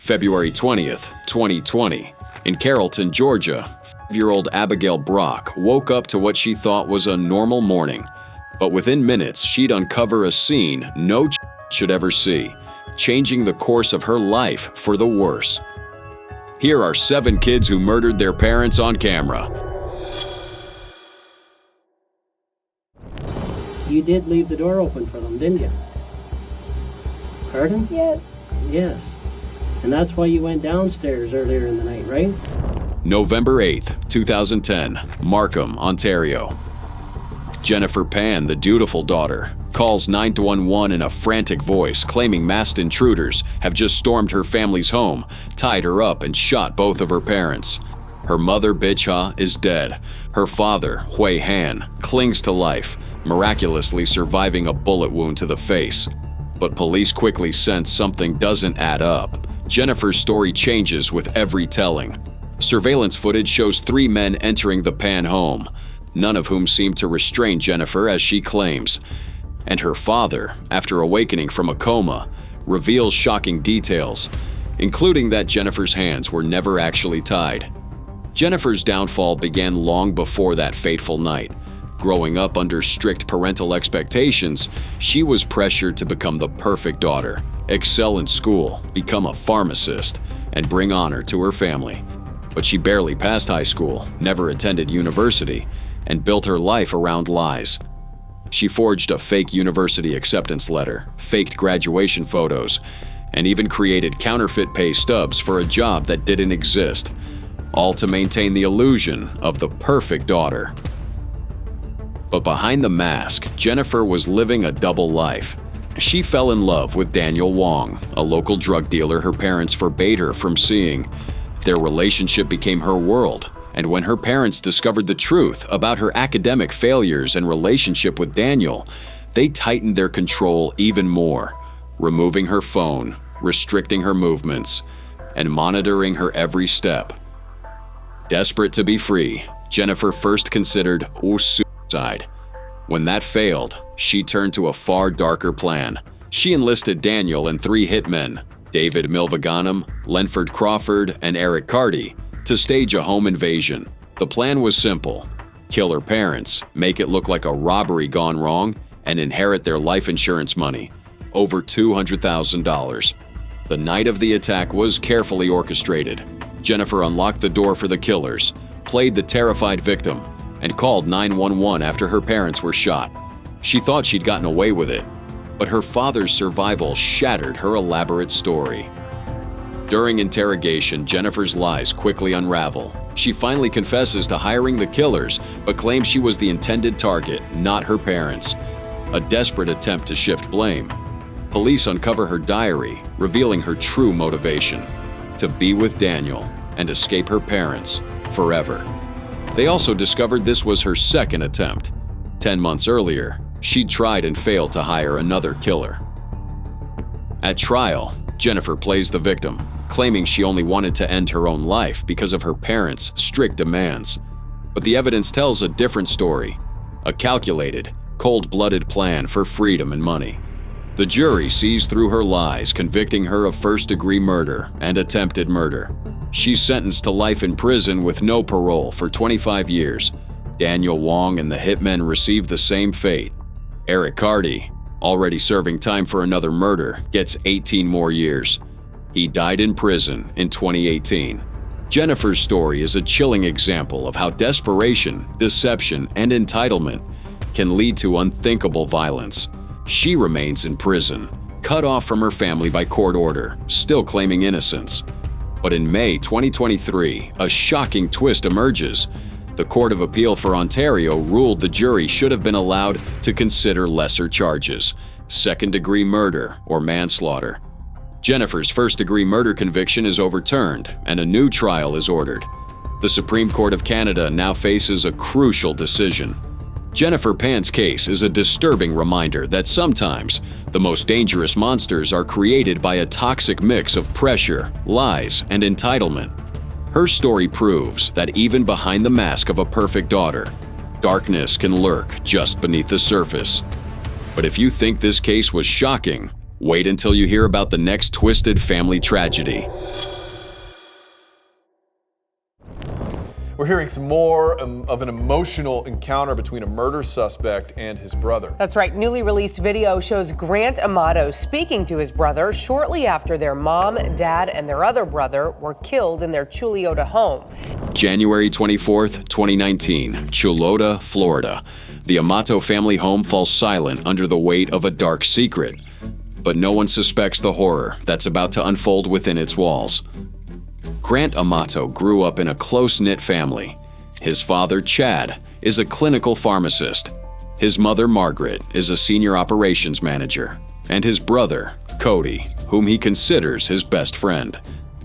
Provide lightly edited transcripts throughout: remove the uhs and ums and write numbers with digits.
February 20th, 2020. In Carrollton, Georgia, 5-year-old Abigail Brock woke up to what she thought was a normal morning. But within minutes, she'd uncover a scene no should ever see, changing the course of her life for the worse. Here are 7 kids who murdered their parents on camera. You did leave the door open for them, didn't you? Pardon? Yes. Yes. And that's why you went downstairs earlier in the night, right? November 8th, 2010, Markham, Ontario. Jennifer Pan, the dutiful daughter, calls 911 in a frantic voice, claiming masked intruders have just stormed her family's home, tied her up, and shot both of her parents. Her mother, Bitch Ha, is dead. Her father, Hui Han, clings to life, miraculously surviving a bullet wound to the face. But police quickly sense something doesn't add up. Jennifer's story changes with every telling. Surveillance footage shows 3 men entering the Pan home, none of whom seem to restrain Jennifer as she claims. And her father, after awakening from a coma, reveals shocking details, including that Jennifer's hands were never actually tied. Jennifer's downfall began long before that fateful night. Growing up under strict parental expectations, she was pressured to become the perfect daughter, excel in school, become a pharmacist, and bring honor to her family. But she barely passed high school, never attended university, and built her life around lies. She forged a fake university acceptance letter, faked graduation photos, and even created counterfeit pay stubs for a job that didn't exist, all to maintain the illusion of the perfect daughter. But behind the mask, Jennifer was living a double life. She fell in love with Daniel Wong, a local drug dealer her parents forbade her from seeing. Their relationship became her world, and when her parents discovered the truth about her academic failures and relationship with Daniel, they tightened their control even more, removing her phone, restricting her movements, and monitoring her every step. Desperate to be free, Jennifer first considered suicide. When that failed, she turned to a far darker plan. She enlisted Daniel and 3 hitmen, David Milvaganam, Lenford Crawford, and Eric Carty, to stage a home invasion. The plan was simple: kill her parents, make it look like a robbery gone wrong, and inherit their life insurance money, over $200,000. The night of the attack was carefully orchestrated. Jennifer unlocked the door for the killers, played the terrified victim, and called 911 after her parents were shot. She thought she'd gotten away with it, but her father's survival shattered her elaborate story. During interrogation, Jennifer's lies quickly unravel. She finally confesses to hiring the killers, but claims she was the intended target, not her parents. A desperate attempt to shift blame. Police uncover her diary, revealing her true motivation: to be with Daniel and escape her parents forever. They also discovered this was her second attempt. 10 months earlier, she'd tried and failed to hire another killer. At trial, Jennifer plays the victim, claiming she only wanted to end her own life because of her parents' strict demands. But the evidence tells a different story: a calculated, cold-blooded plan for freedom and money. The jury sees through her lies, convicting her of first-degree murder and attempted murder. She's sentenced to life in prison with no parole for 25 years. Daniel Wong and the hitmen receive the same fate. Eric Carty, already serving time for another murder, gets 18 more years. He died in prison in 2018. Jennifer's story is a chilling example of how desperation, deception, and entitlement can lead to unthinkable violence. She remains in prison, cut off from her family by court order, still claiming innocence. But in May 2023, a shocking twist emerges. The Court of Appeal for Ontario ruled the jury should have been allowed to consider lesser charges: second-degree murder or manslaughter. Jennifer's first-degree murder conviction is overturned, and a new trial is ordered. The Supreme Court of Canada now faces a crucial decision. Jennifer Pan's case is a disturbing reminder that sometimes the most dangerous monsters are created by a toxic mix of pressure, lies, and entitlement. Her story proves that even behind the mask of a perfect daughter, darkness can lurk just beneath the surface. But if you think this case was shocking, Wait until you hear about the next twisted family tragedy. We're hearing some more of an emotional encounter between a murder suspect and his brother. That's right. Newly released video shows Grant Amato speaking to his brother shortly after their mom, dad, and their other brother were killed in their Chulota home. January 24th, 2019, Chulota, Florida. The Amato family home falls silent under the weight of a dark secret. But no one suspects the horror that's about to unfold within its walls. Grant Amato grew up in a close-knit family. His father, Chad, is a clinical pharmacist. His mother, Margaret, is a senior operations manager. And his brother, Cody, whom he considers his best friend.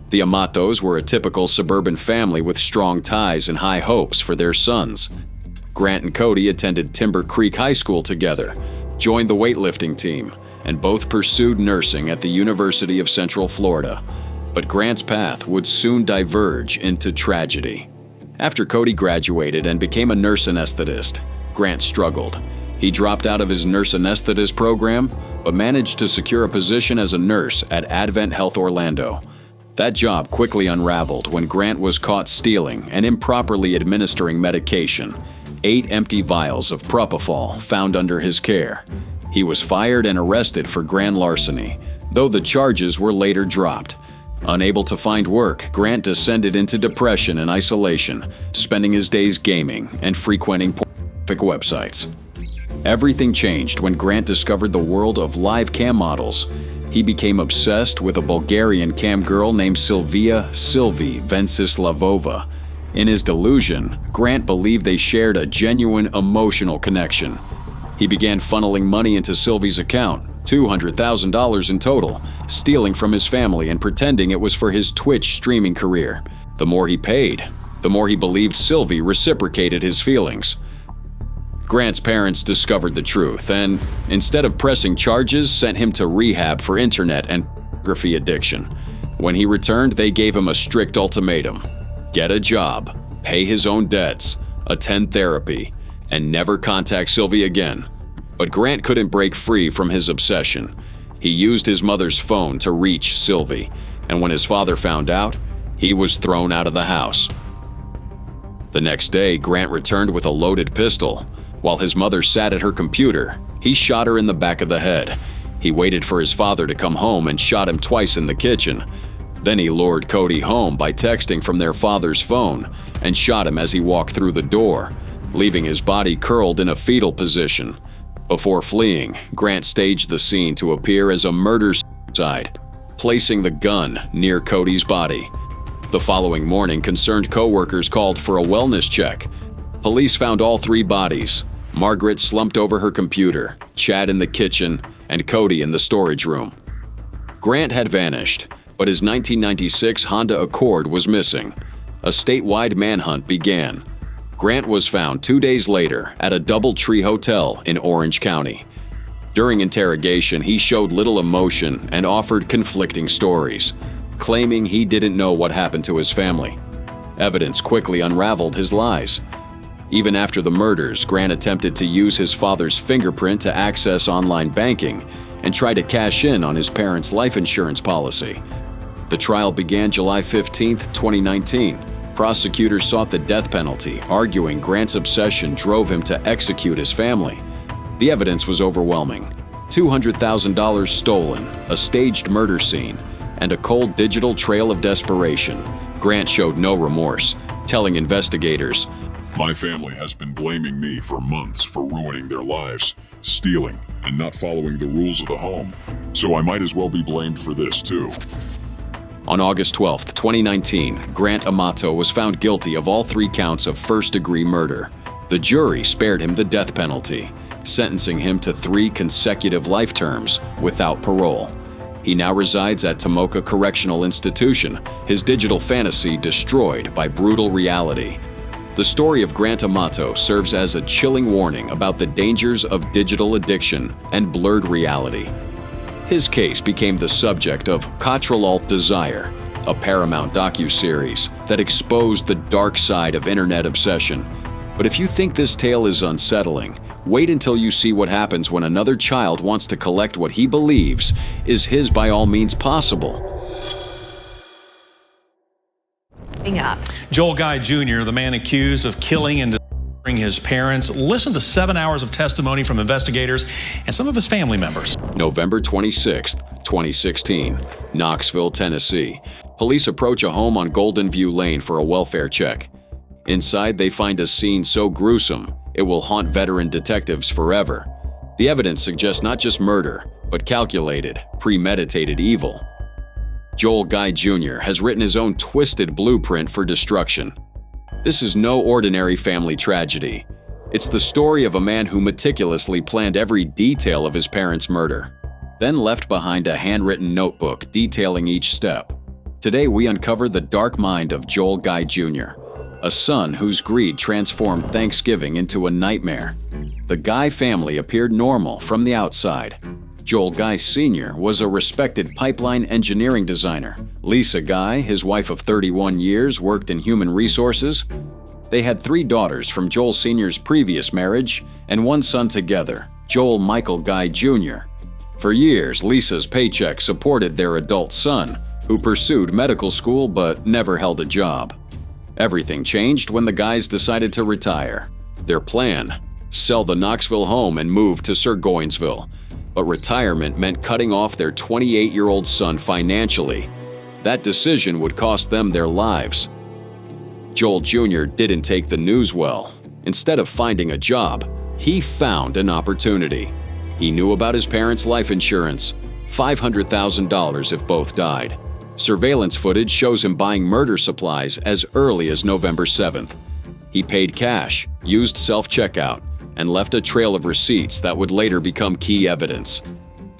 The Amatos were a typical suburban family with strong ties and high hopes for their sons. Grant and Cody attended Timber Creek High School together, joined the weightlifting team, and both pursued nursing at the University of Central Florida. But Grant's path would soon diverge into tragedy. After Cody graduated and became a nurse anesthetist, Grant struggled. He dropped out of his nurse anesthetist program, but managed to secure a position as a nurse at Advent Health Orlando. That job quickly unraveled when Grant was caught stealing and improperly administering medication, 8 empty vials of propofol found under his care. He was fired and arrested for grand larceny, though the charges were later dropped. Unable to find work, Grant descended into depression and isolation, spending his days gaming and frequenting pornographic websites. Everything changed when Grant discovered the world of live cam models. He became obsessed with a Bulgarian cam girl named Sylvie Venceslavova. In his delusion, Grant believed they shared a genuine emotional connection. He began funneling money into Sylvie's account, $200,000 in total, stealing from his family and pretending it was for his Twitch streaming career. The more he paid, the more he believed Sylvie reciprocated his feelings. Grant's parents discovered the truth and, instead of pressing charges, sent him to rehab for internet and pornography addiction. When he returned, they gave him a strict ultimatum: get a job, pay his own debts, attend therapy, and never contact Sylvie again. But Grant couldn't break free from his obsession. He used his mother's phone to reach Sylvie, and when his father found out, he was thrown out of the house. The next day, Grant returned with a loaded pistol. While his mother sat at her computer, he shot her in the back of the head. He waited for his father to come home and shot him twice in the kitchen. Then he lured Cody home by texting from their father's phone and shot him as he walked through the door, leaving his body curled in a fetal position. Before fleeing, Grant staged the scene to appear as a murder-suicide, placing the gun near Cody's body. The following morning, concerned co-workers called for a wellness check. Police found all 3 bodies: Margaret slumped over her computer, Chad in the kitchen, and Cody in the storage room. Grant had vanished, but his 1996 Honda Accord was missing. A statewide manhunt began. Grant was found 2 days later at a DoubleTree hotel in Orange County. During interrogation, he showed little emotion and offered conflicting stories, claiming he didn't know what happened to his family. Evidence quickly unraveled his lies. Even after the murders, Grant attempted to use his father's fingerprint to access online banking and try to cash in on his parents' life insurance policy. The trial began July 15, 2019. Prosecutors sought the death penalty, arguing Grant's obsession drove him to execute his family. The evidence was overwhelming: $200,000 stolen, a staged murder scene, and a cold digital trail of desperation. Grant showed no remorse, telling investigators, "My family has been blaming me for months for ruining their lives, stealing, and not following the rules of the home, so I might as well be blamed for this too." On August 12, 2019, Grant Amato was found guilty of all 3 counts of first-degree murder. The jury spared him the death penalty, sentencing him to 3 consecutive life terms without parole. He now resides at Tomoka Correctional Institution, his digital fantasy destroyed by brutal reality. The story of Grant Amato serves as a chilling warning about the dangers of digital addiction and blurred reality. His case became the subject of Cottrell Alt Desire, a Paramount docuseries that exposed the dark side of internet obsession. But if you think this tale is unsettling, wait until you see what happens when another child wants to collect what he believes is his by all means possible. Joel Guy Jr., the man accused of killing and dismembering his parents, listened to 7 hours of testimony from investigators and some of his family members. November 26, 2016, Knoxville, Tennessee. Police approach a home on Golden View Lane for a welfare check. Inside, they find a scene so gruesome, it will haunt veteran detectives forever. The evidence suggests not just murder, but calculated, premeditated evil. Joel Guy Jr. has written his own twisted blueprint for destruction. This is no ordinary family tragedy. It's the story of a man who meticulously planned every detail of his parents' murder, then left behind a handwritten notebook detailing each step. Today we uncover the dark mind of Joel Guy Jr., a son whose greed transformed Thanksgiving into a nightmare. The Guy family appeared normal from the outside. Joel Guy Sr. was a respected pipeline engineering designer. Lisa Guy, his wife of 31 years, worked in human resources. They had 3 daughters from Joel Sr.'s previous marriage and 1 son together, Joel Michael Guy Jr. For years, Lisa's paycheck supported their adult son, who pursued medical school but never held a job. Everything changed when the Guys decided to retire. Their plan? Sell the Knoxville home and move to Sir-Goinsville. But retirement meant cutting off their 28-year-old son financially. That decision would cost them their lives. Joel Jr. didn't take the news well. Instead of finding a job, he found an opportunity. He knew about his parents' life insurance, $500,000 if both died. Surveillance footage shows him buying murder supplies as early as November 7th. He paid cash, used self-checkout, and left a trail of receipts that would later become key evidence.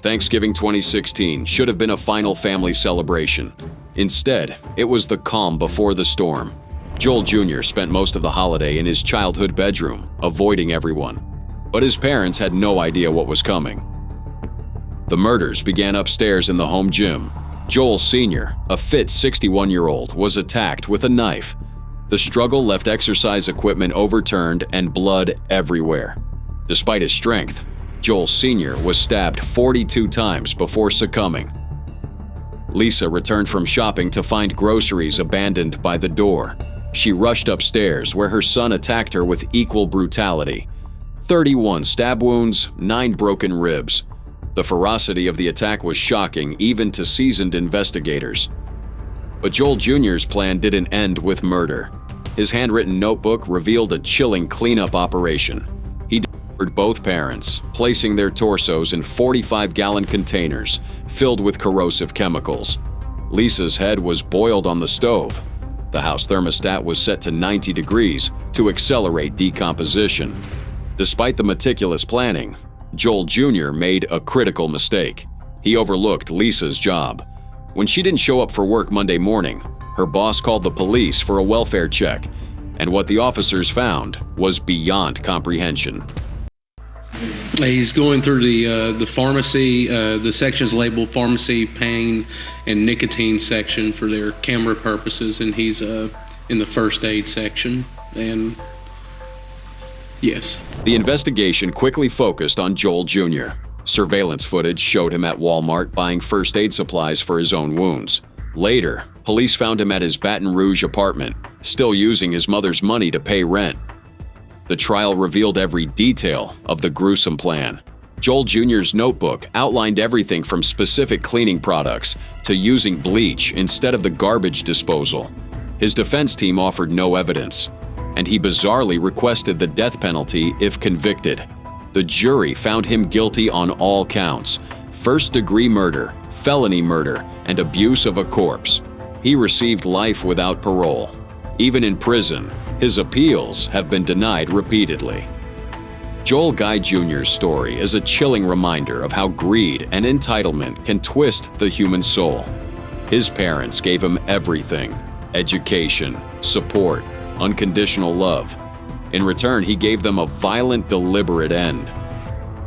Thanksgiving 2016 should have been a final family celebration. Instead, it was the calm before the storm. Joel Jr. spent most of the holiday in his childhood bedroom, avoiding everyone. But his parents had no idea what was coming. The murders began upstairs in the home gym. Joel Sr., a fit 61-year-old, was attacked with a knife. The struggle left exercise equipment overturned and blood everywhere. Despite his strength, Joel Sr. was stabbed 42 times before succumbing. Lisa returned from shopping to find groceries abandoned by the door. She rushed upstairs where her son attacked her with equal brutality. 31 stab wounds, 9 broken ribs. The ferocity of the attack was shocking even to seasoned investigators. But Joel Jr.'s plan didn't end with murder. His handwritten notebook revealed a chilling cleanup operation. He dismembered both parents, placing their torsos in 45-gallon containers filled with corrosive chemicals. Lisa's head was boiled on the stove. The house thermostat was set to 90 degrees to accelerate decomposition. Despite the meticulous planning, Joel Jr. made a critical mistake. He overlooked Lisa's job. When she didn't show up for work Monday morning, her boss called the police for a welfare check, and what the officers found was beyond comprehension. He's going through the pharmacy, the sections labeled pharmacy, pain, and nicotine section for their camera purposes, and he's in the first aid section, and yes. The investigation quickly focused on Joel Jr. Surveillance footage showed him at Walmart buying first aid supplies for his own wounds. Later, police found him at his Baton Rouge apartment, still using his mother's money to pay rent. The trial revealed every detail of the gruesome plan. Joel Jr.'s notebook outlined everything from specific cleaning products to using bleach instead of the garbage disposal. His defense team offered no evidence, and he bizarrely requested the death penalty if convicted. The jury found him guilty on all counts: first-degree murder, felony murder, and abuse of a corpse. He received life without parole. Even in prison, his appeals have been denied repeatedly. Joel Guy Jr.'s story is a chilling reminder of how greed and entitlement can twist the human soul. His parents gave him everything: education, support, unconditional love. In return, he gave them a violent, deliberate end.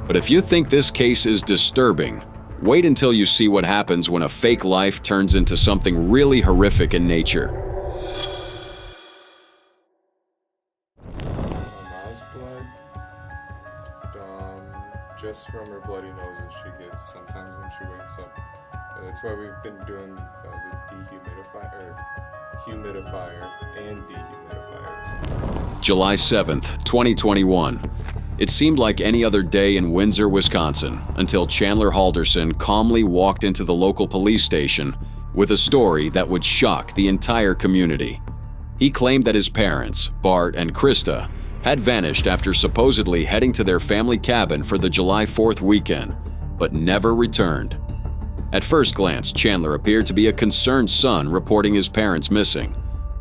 But if you think this case is disturbing, wait until you see what happens when a fake life turns into something really horrific in nature. redness from her bloody nose that she gets sometimes when she wakes up. That's why we've been doing the humidifier and dehumidifiers. July 7th, 2021. It seemed like any other day in Windsor, Wisconsin, until Chandler Halderson calmly walked into the local police station with a story that would shock the entire community. He claimed that his parents, Bart and Krista, had vanished after supposedly heading to their family cabin for the July 4th weekend, but never returned. At first glance, Chandler appeared to be a concerned son reporting his parents missing.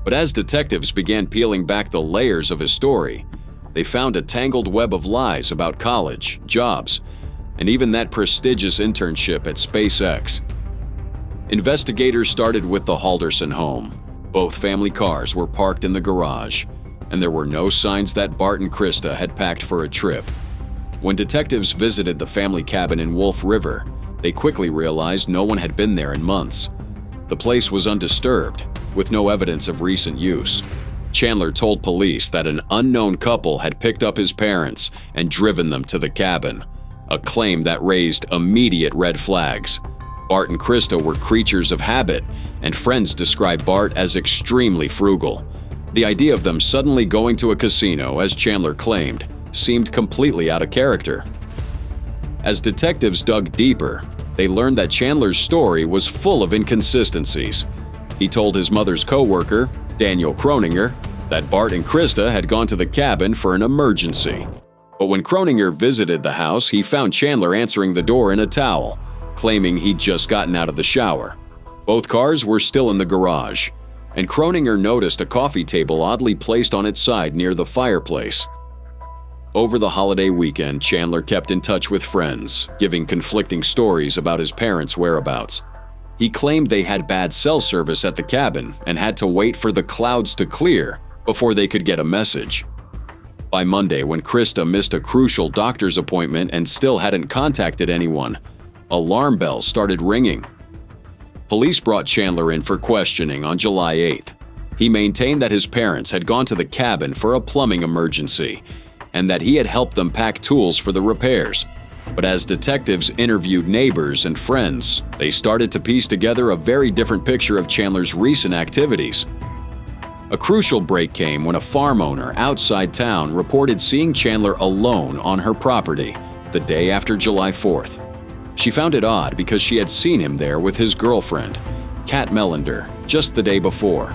But as detectives began peeling back the layers of his story, they found a tangled web of lies about college, jobs, and even that prestigious internship at SpaceX. Investigators started with the Halderson home. Both family cars were parked in the garage, and there were no signs that Bart and Krista had packed for a trip. When detectives visited the family cabin in Wolf River, they quickly realized no one had been there in months. The place was undisturbed, with no evidence of recent use. Chandler told police that an unknown couple had picked up his parents and driven them to the cabin, a claim that raised immediate red flags. Bart and Krista were creatures of habit, and friends described Bart as extremely frugal. The idea of them suddenly going to a casino, as Chandler claimed, seemed completely out of character. As detectives dug deeper, they learned that Chandler's story was full of inconsistencies. He told his mother's co-worker, Daniel Croninger, that Bart and Krista had gone to the cabin for an emergency. But when Croninger visited the house, he found Chandler answering the door in a towel, claiming he'd just gotten out of the shower. Both cars were still in the garage, and Croninger noticed a coffee table oddly placed on its side near the fireplace. Over the holiday weekend, Chandler kept in touch with friends, giving conflicting stories about his parents' whereabouts. He claimed they had bad cell service at the cabin and had to wait for the clouds to clear before they could get a message. By Monday, when Krista missed a crucial doctor's appointment and still hadn't contacted anyone, alarm bells started ringing. Police brought Chandler in for questioning on July 8th. He maintained that his parents had gone to the cabin for a plumbing emergency and that he had helped them pack tools for the repairs. But as detectives interviewed neighbors and friends, they started to piece together a very different picture of Chandler's recent activities. A crucial break came when a farm owner outside town reported seeing Chandler alone on her property the day after July 4th. She found it odd because she had seen him there with his girlfriend, Kat Mellender, just the day before.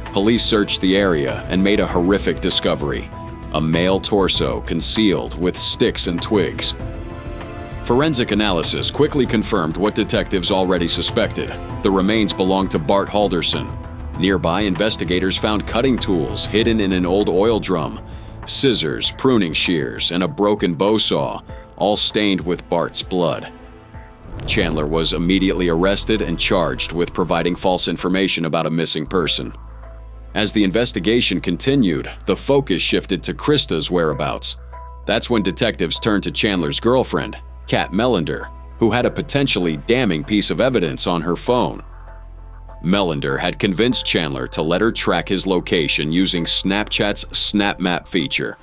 Police searched the area and made a horrific discovery: a male torso concealed with sticks and twigs. Forensic analysis quickly confirmed what detectives already suspected. The remains belonged to Bart Halderson. Nearby, investigators found cutting tools hidden in an old oil drum, scissors, pruning shears, and a broken bow saw, all stained with Bart's blood. Chandler was immediately arrested and charged with providing false information about a missing person. As the investigation continued, the focus shifted to Krista's whereabouts. That's when detectives turned to Chandler's girlfriend, Kat Mellender, who had a potentially damning piece of evidence on her phone. Mellender had convinced Chandler to let her track his location using Snapchat's Snap Map feature.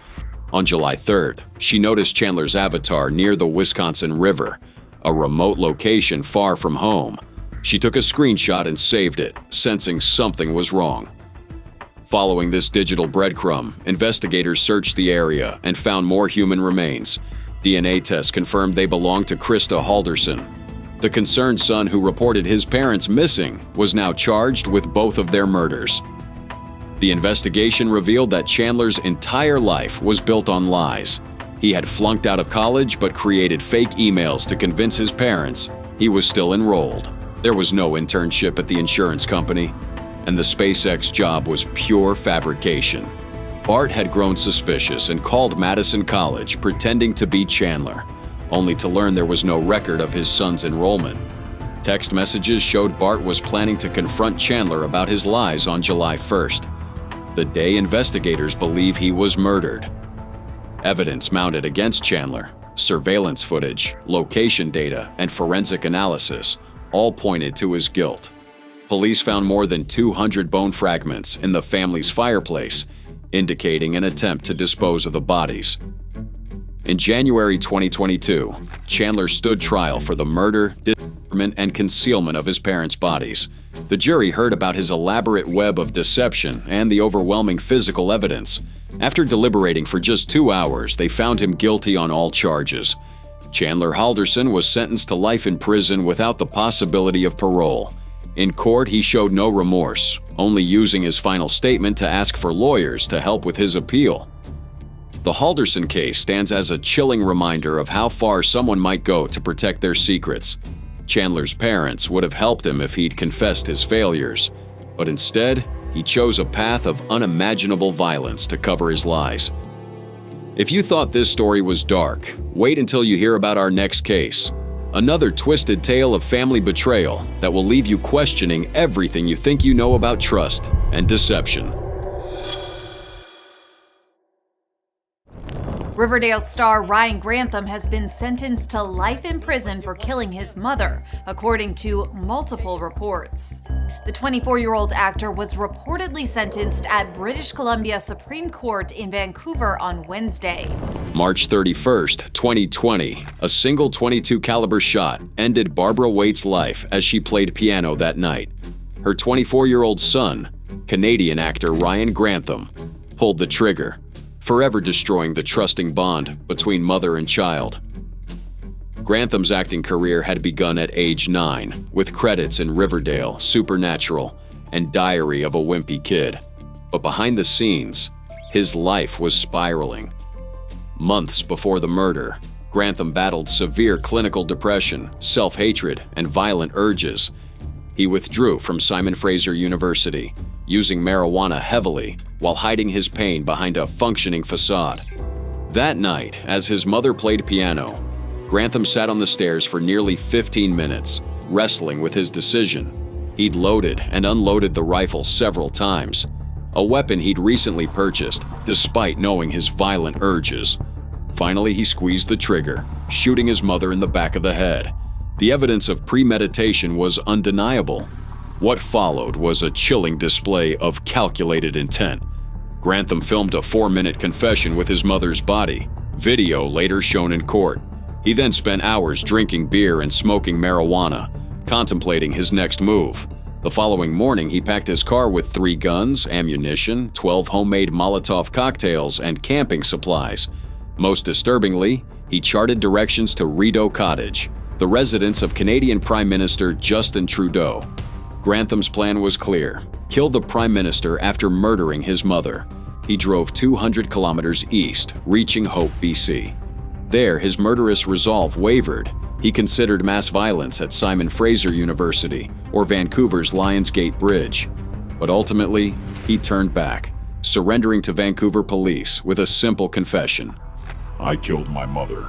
On July 3rd, she noticed Chandler's avatar near the Wisconsin River, a remote location far from home. She took a screenshot and saved it, sensing something was wrong. Following this digital breadcrumb, investigators searched the area and found more human remains. DNA tests confirmed they belonged to Krista Halderson. The concerned son who reported his parents missing was now charged with both of their murders. The investigation revealed that Chandler's entire life was built on lies. He had flunked out of college but created fake emails to convince his parents he was still enrolled. There was no internship at the insurance company, and the SpaceX job was pure fabrication. Bart had grown suspicious and called Madison College pretending to be Chandler, only to learn there was no record of his son's enrollment. Text messages showed Bart was planning to confront Chandler about his lies on July 1st, the day investigators believe he was murdered. Evidence mounted against Chandler, surveillance footage, location data, and forensic analysis all pointed to his guilt. Police found more than 200 bone fragments in the family's fireplace, indicating an attempt to dispose of the bodies. In January 2022, Chandler stood trial for the murder, dismemberment, and concealment of his parents' bodies. The jury heard about his elaborate web of deception and the overwhelming physical evidence. After deliberating for just 2 hours, they found him guilty on all charges. Chandler Halderson was sentenced to life in prison without the possibility of parole. In court, he showed no remorse, only using his final statement to ask for lawyers to help with his appeal. The Halderson case stands as a chilling reminder of how far someone might go to protect their secrets. Chandler's parents would have helped him if he'd confessed his failures, but instead, he chose a path of unimaginable violence to cover his lies. If you thought this story was dark, wait until you hear about our next case. Another twisted tale of family betrayal that will leave you questioning everything you think you know about trust and deception. Riverdale star Ryan Grantham has been sentenced to life in prison for killing his mother, according to multiple reports. The 24-year-old actor was reportedly sentenced at British Columbia Supreme Court in Vancouver on Wednesday. March 31st, 2020, a single .22 caliber shot ended Barbara Waite's life as she played piano that night. Her 24-year-old son, Canadian actor Ryan Grantham, pulled the trigger, forever destroying the trusting bond between mother and child. Grantham's acting career had begun at age 9, with credits in Riverdale, Supernatural, and Diary of a Wimpy Kid. But behind the scenes, his life was spiraling. Months before the murder, Grantham battled severe clinical depression, self-hatred, and violent urges. He withdrew from Simon Fraser University, using marijuana heavily while hiding his pain behind a functioning facade. That night, as his mother played piano, Grantham sat on the stairs for nearly 15 minutes, wrestling with his decision. He'd loaded and unloaded the rifle several times, a weapon he'd recently purchased, despite knowing his violent urges. Finally, he squeezed the trigger, shooting his mother in the back of the head. The evidence of premeditation was undeniable. What followed was a chilling display of calculated intent. Grantham filmed a 4-minute confession with his mother's body, video later shown in court. He then spent hours drinking beer and smoking marijuana, contemplating his next move. The following morning, he packed his car with 3 guns, ammunition, 12 homemade Molotov cocktails, and camping supplies. Most disturbingly, he charted directions to Rideau Cottage, the residence of Canadian Prime Minister Justin Trudeau. Grantham's plan was clear: kill the Prime Minister after murdering his mother. He drove 200 kilometers east, reaching Hope, BC. There, his murderous resolve wavered. He considered mass violence at Simon Fraser University or Vancouver's Lions Gate Bridge. But ultimately, he turned back, surrendering to Vancouver police with a simple confession: I killed my mother.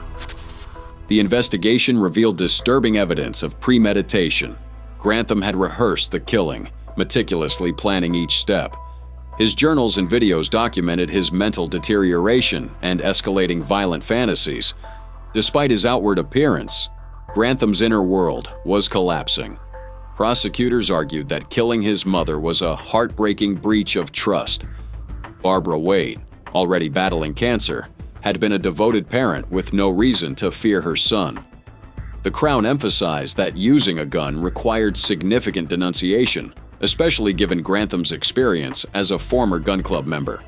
The investigation revealed disturbing evidence of premeditation. Grantham had rehearsed the killing, meticulously planning each step. His journals and videos documented his mental deterioration and escalating violent fantasies. Despite his outward appearance, Grantham's inner world was collapsing. Prosecutors argued that killing his mother was a heartbreaking breach of trust. Barbara Waite, already battling cancer, had been a devoted parent with no reason to fear her son. The Crown emphasized that using a gun required significant denunciation, especially given Grantham's experience as a former gun club member.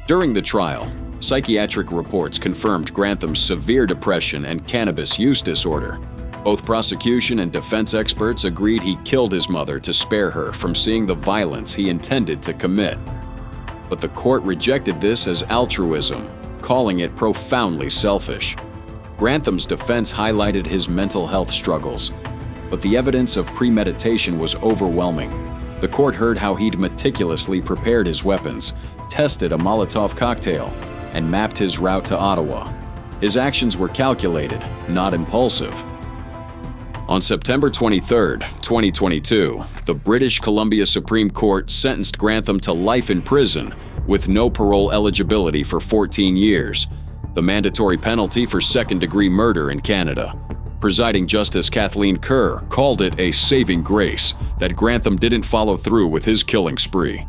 During the trial, psychiatric reports confirmed Grantham's severe depression and cannabis use disorder. Both prosecution and defense experts agreed he killed his mother to spare her from seeing the violence he intended to commit. But the court rejected this as altruism, calling it profoundly selfish. Grantham's defense highlighted his mental health struggles, but the evidence of premeditation was overwhelming. The court heard how he'd meticulously prepared his weapons, tested a Molotov cocktail, and mapped his route to Ottawa. His actions were calculated, not impulsive. On September 23, 2022, the British Columbia Supreme Court sentenced Grantham to life in prison with no parole eligibility for 14 years, the mandatory penalty for second-degree murder in Canada. Presiding Justice Kathleen Kerr called it a saving grace that Grantham didn't follow through with his killing spree.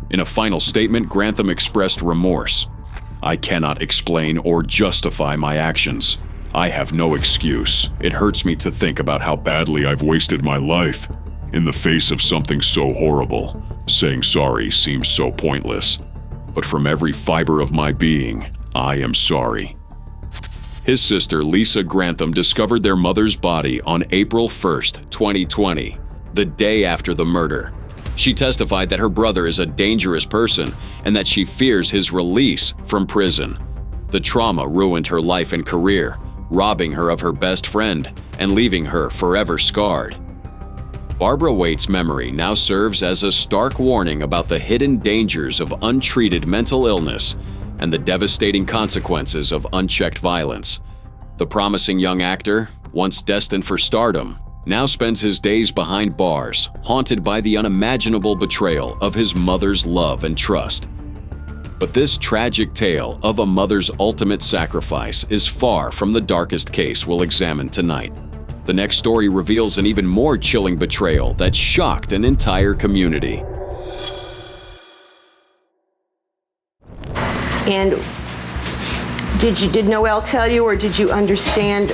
In a final statement, Grantham expressed remorse. I cannot explain or justify my actions. I have no excuse. It hurts me to think about how badly I've wasted my life. In the face of something so horrible, saying sorry seems so pointless. But from every fiber of my being, I am sorry. His sister, Lisa Grantham, discovered their mother's body on April 1st, 2020, the day after the murder. She testified that her brother is a dangerous person and that she fears his release from prison. The trauma ruined her life and career, robbing her of her best friend and leaving her forever scarred. Barbara Waite's memory now serves as a stark warning about the hidden dangers of untreated mental illness and the devastating consequences of unchecked violence. The promising young actor, once destined for stardom, now spends his days behind bars, haunted by the unimaginable betrayal of his mother's love and trust. But this tragic tale of a mother's ultimate sacrifice is far from the darkest case we'll examine tonight. The next story reveals an even more chilling betrayal that shocked an entire community. And did Noel tell you, or did you understand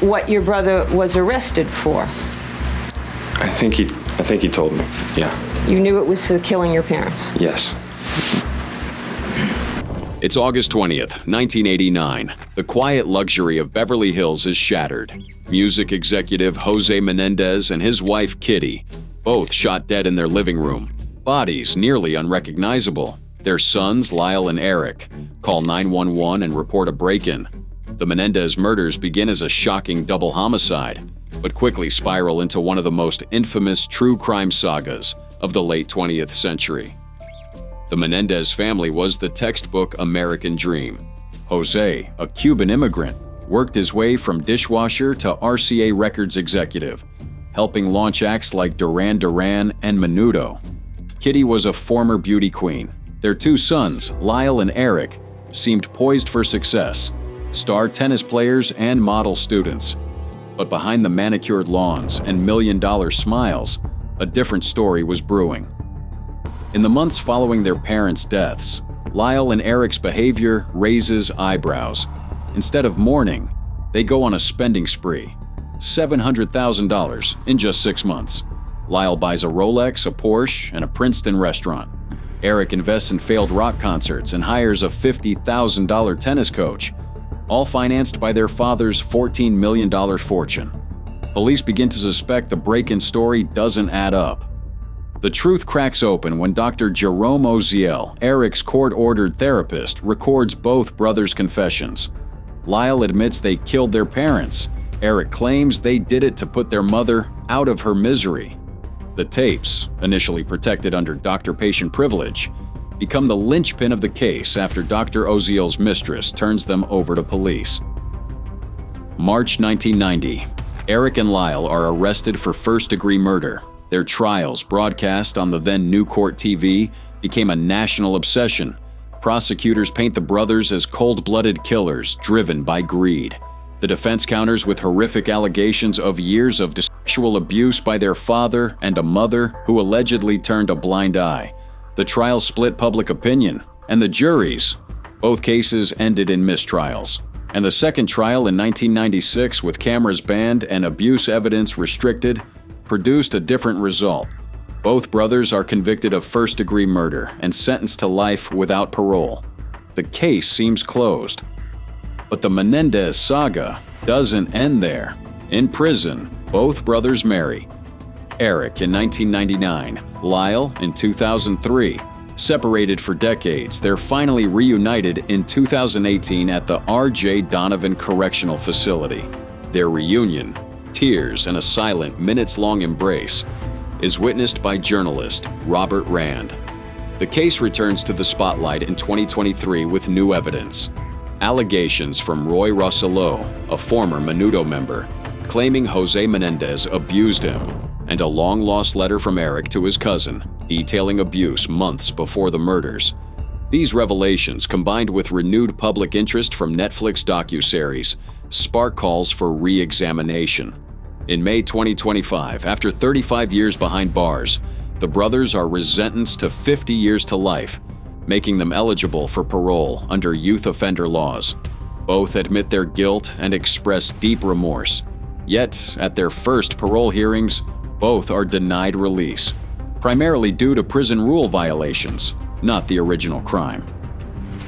what your brother was arrested for? I think he told me, yeah. You knew it was for killing your parents? Yes. It's August 20th, 1989. The quiet luxury of Beverly Hills is shattered. Music executive Jose Menendez and his wife Kitty, both shot dead in their living room, bodies nearly unrecognizable. Their sons, Lyle and Eric, call 911 and report a break-in. The Menendez murders begin as a shocking double homicide, but quickly spiral into one of the most infamous true crime sagas of the late 20th century. The Menendez family was the textbook American dream. Jose, a Cuban immigrant, worked his way from dishwasher to RCA Records executive, helping launch acts like Duran Duran and Menudo. Kitty was a former beauty queen. Their two sons, Lyle and Eric, seemed poised for success, star tennis players and model students. But behind the manicured lawns and million-dollar smiles, a different story was brewing. In the months following their parents' deaths, Lyle and Eric's behavior raises eyebrows. Instead of mourning, they go on a spending spree. $700,000 in just 6 months. Lyle buys a Rolex, a Porsche, and a Princeton restaurant. Eric invests in failed rock concerts and hires a $50,000 tennis coach, all financed by their father's $14 million fortune. Police begin to suspect the break-in story doesn't add up. The truth cracks open when Dr. Jerome Oziel, Eric's court-ordered therapist, records both brothers' confessions. Lyle admits they killed their parents. Eric claims they did it to put their mother out of her misery. The tapes, initially protected under doctor-patient privilege, become the linchpin of the case after Dr. Oziel's mistress turns them over to police. March 1990. Eric and Lyle are arrested for first-degree murder. Their trials, broadcast on the then New Court TV, became a national obsession. Prosecutors paint the brothers as cold-blooded killers driven by greed. The defense counters with horrific allegations of years of sexual abuse by their father and a mother who allegedly turned a blind eye. The trial split public opinion, and the juries. Both cases ended in mistrials. And the second trial in 1996, with cameras banned and abuse evidence restricted, produced a different result. Both brothers are convicted of first-degree murder and sentenced to life without parole. The case seems closed. But the Menendez saga doesn't end there. In prison, both brothers marry. Eric in 1999, Lyle in 2003. Separated for decades, they're finally reunited in 2018 at the R.J. Donovan Correctional Facility. Their reunion, tears and a silent, minutes-long embrace, is witnessed by journalist Robert Rand. The case returns to the spotlight in 2023 with new evidence. Allegations from Roy Rosselló, a former Menudo member, claiming Jose Menendez abused him, and a long-lost letter from Eric to his cousin, detailing abuse months before the murders. These revelations, combined with renewed public interest from Netflix docuseries, spark calls for re-examination. In May 2025, after 35 years behind bars, the brothers are sentenced to 50 years to life. making them eligible for parole under youth offender laws. Both admit their guilt and express deep remorse. Yet, at their first parole hearings, both are denied release, primarily due to prison rule violations, not the original crime.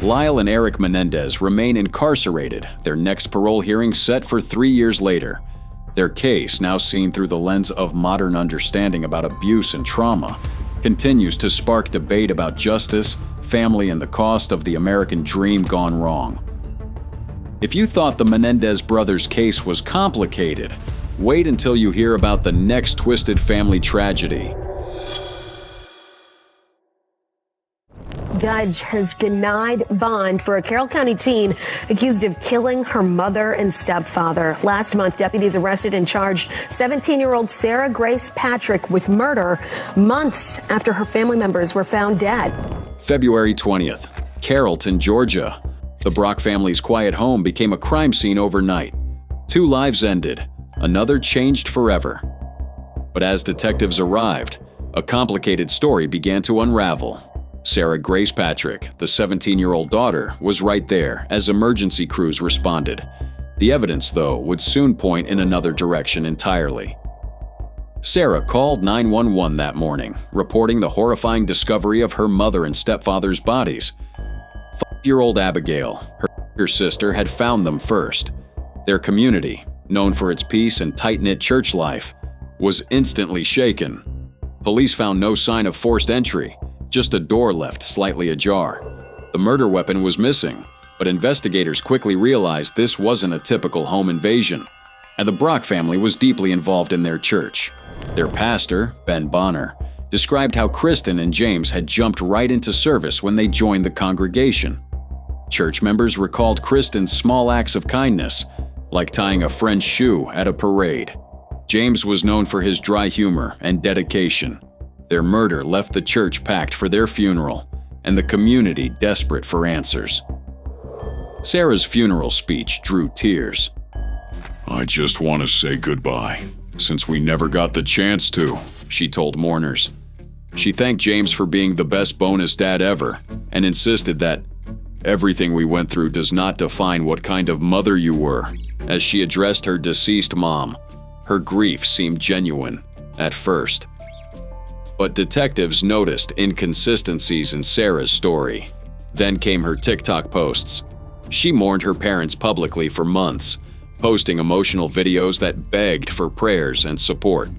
Lyle and Eric Menendez remain incarcerated, their next parole hearing set for 3 years later. Their case, now seen through the lens of modern understanding about abuse and trauma, continues to spark debate about justice, family, and the cost of the American dream gone wrong. If you thought the Menendez brothers' case was complicated, wait until you hear about the next twisted family tragedy. Judge has denied bond for a Carroll County teen accused of killing her mother and stepfather. Last month, deputies arrested and charged 17-year-old Sarah Grace Patrick with murder months after her family members were found dead. February 20th, Carrollton, Georgia. The Brock family's quiet home became a crime scene overnight. 2 lives ended, another changed forever. But as detectives arrived, a complicated story began to unravel. Sarah Grace Patrick, the 17-year-old daughter, was right there as emergency crews responded. The evidence, though, would soon point in another direction entirely. Sarah called 911 that morning, reporting the horrifying discovery of her mother and stepfather's bodies. 5-year-old Abigail, her sister, had found them first. Their community, known for its peace and tight-knit church life, was instantly shaken. Police found no sign of forced entry, just a door left slightly ajar. The murder weapon was missing, but investigators quickly realized this wasn't a typical home invasion, and the Brock family was deeply involved in their church. Their pastor, Ben Bonner, described how Kristen and James had jumped right into service when they joined the congregation. Church members recalled Kristen's small acts of kindness, like tying a friend's shoe at a parade. James was known for his dry humor and dedication. Their murder left the church packed for their funeral, and the community desperate for answers. Sarah's funeral speech drew tears. I just want to say goodbye, since we never got the chance to, she told mourners. She thanked James for being the best bonus dad ever, and insisted that everything we went through does not define what kind of mother you were. As she addressed her deceased mom, her grief seemed genuine at first. But detectives noticed inconsistencies in Sarah's story. Then came her TikTok posts. She mourned her parents publicly for months, posting emotional videos that begged for prayers and support.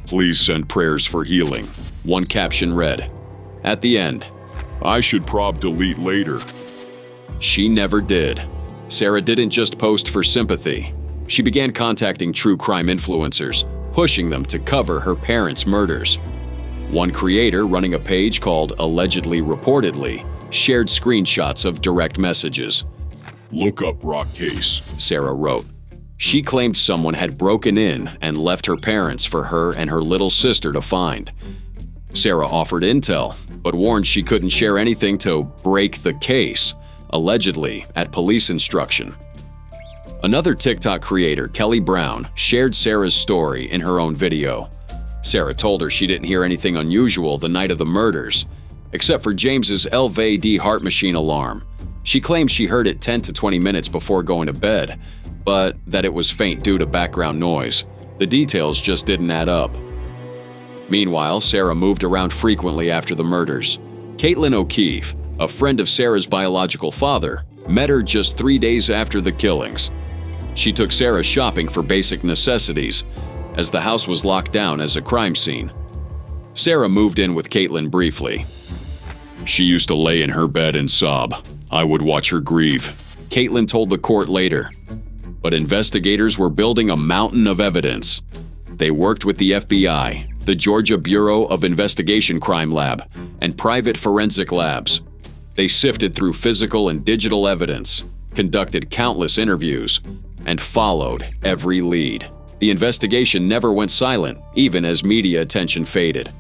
Please send prayers for healing. One caption read. At the end, I should delete later. She never did. Sarah didn't just post for sympathy. She began contacting true crime influencers, pushing them to cover her parents' murders. One creator running a page called Allegedly Reportedly shared screenshots of direct messages. Look up Brock case, Sarah wrote. She claimed someone had broken in and left her parents for her and her little sister to find. Sarah offered intel, but warned she couldn't share anything to break the case, allegedly at police instruction. Another TikTok creator, Kelly Brown, shared Sarah's story in her own video. Sarah told her she didn't hear anything unusual the night of the murders, except for James's LVD heart machine alarm. She claimed she heard it 10 to 20 minutes before going to bed, but that it was faint due to background noise. The details just didn't add up. Meanwhile, Sarah moved around frequently after the murders. Caitlin O'Keefe, a friend of Sarah's biological father, met her just 3 days after the killings. She took Sarah shopping for basic necessities, as the house was locked down as a crime scene. Sarah moved in with Caitlin briefly. She used to lay in her bed and sob. I would watch her grieve, Caitlin told the court later. But investigators were building a mountain of evidence. They worked with the FBI, the Georgia Bureau of Investigation Crime Lab, and private forensic labs. They sifted through physical and digital evidence, conducted countless interviews, and followed every lead. The investigation never went silent, even as media attention faded.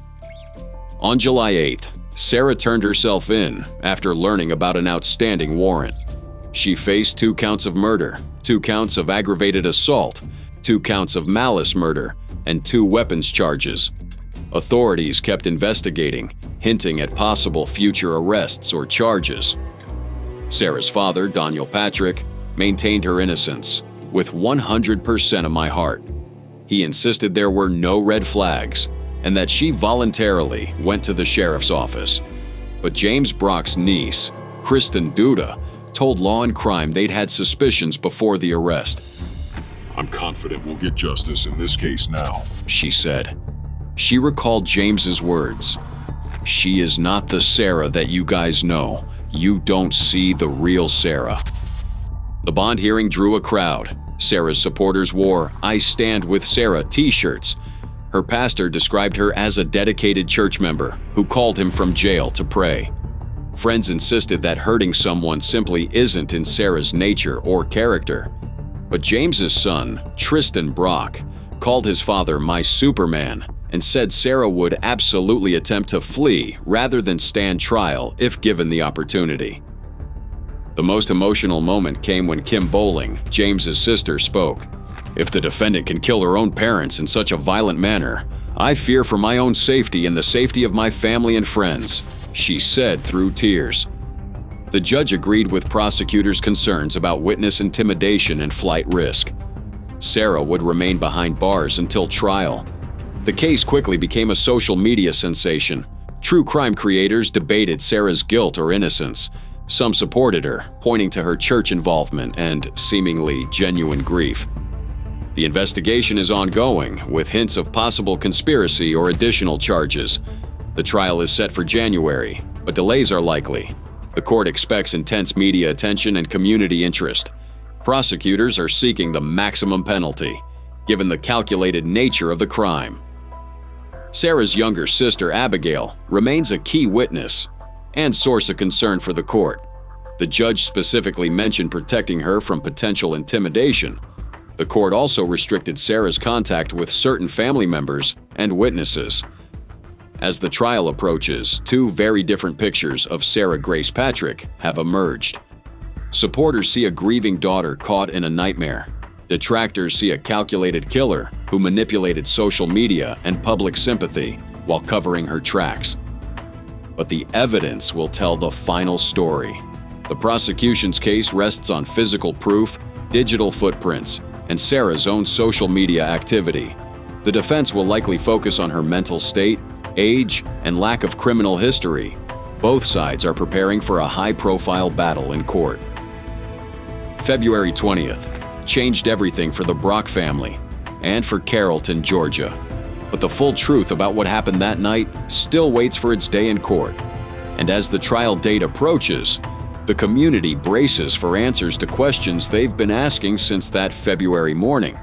On July 8th, Sarah turned herself in after learning about an outstanding warrant. She faced 2 counts of murder, 2 counts of aggravated assault, 2 counts of malice murder, and 2 weapons charges. Authorities kept investigating, hinting at possible future arrests or charges. Sarah's father, Daniel Patrick, maintained her innocence with 100% of my heart. He insisted there were no red flags and that she voluntarily went to the sheriff's office. But James Brock's niece, Kristen Duda, told Law and Crime they'd had suspicions before the arrest. I'm confident we'll get justice in this case now, she said. She recalled James's words. She is not the Sarah that you guys know. You don't see the real Sarah. The bond hearing drew a crowd. Sarah's supporters wore "I Stand with Sarah" t-shirts. Her pastor described her as a dedicated church member who called him from jail to pray. Friends insisted that hurting someone simply isn't in Sarah's nature or character. But James's son, Tristan Brock, called his father "my Superman" and said Sarah would absolutely attempt to flee rather than stand trial if given the opportunity. The most emotional moment came when Kim Bowling, James's sister, spoke. "If the defendant can kill her own parents in such a violent manner, I fear for my own safety and the safety of my family and friends," she said through tears. The judge agreed with prosecutors' concerns about witness intimidation and flight risk. Sarah would remain behind bars until trial. The case quickly became a social media sensation. True crime creators debated Sarah's guilt or innocence. Some supported her, pointing to her church involvement and seemingly genuine grief. The investigation is ongoing, with hints of possible conspiracy or additional charges. The trial is set for January, but delays are likely. The court expects intense media attention and community interest. Prosecutors are seeking the maximum penalty, given the calculated nature of the crime. Sarah's younger sister, Abigail, remains a key witness and source of concern for the court. The judge specifically mentioned protecting her from potential intimidation. The court also restricted Sarah's contact with certain family members and witnesses. As the trial approaches, two very different pictures of Sarah Grace Patrick have emerged. Supporters see a grieving daughter caught in a nightmare. Detractors see a calculated killer who manipulated social media and public sympathy while covering her tracks. But the evidence will tell the final story. The prosecution's case rests on physical proof, digital footprints, and Sarah's own social media activity. The defense will likely focus on her mental state, age, and lack of criminal history. Both sides are preparing for a high-profile battle in court. February 20th changed everything for the Brock family and for Carrollton, Georgia. But the full truth about what happened that night still waits for its day in court. And as the trial date approaches, the community braces for answers to questions they've been asking since that February morning.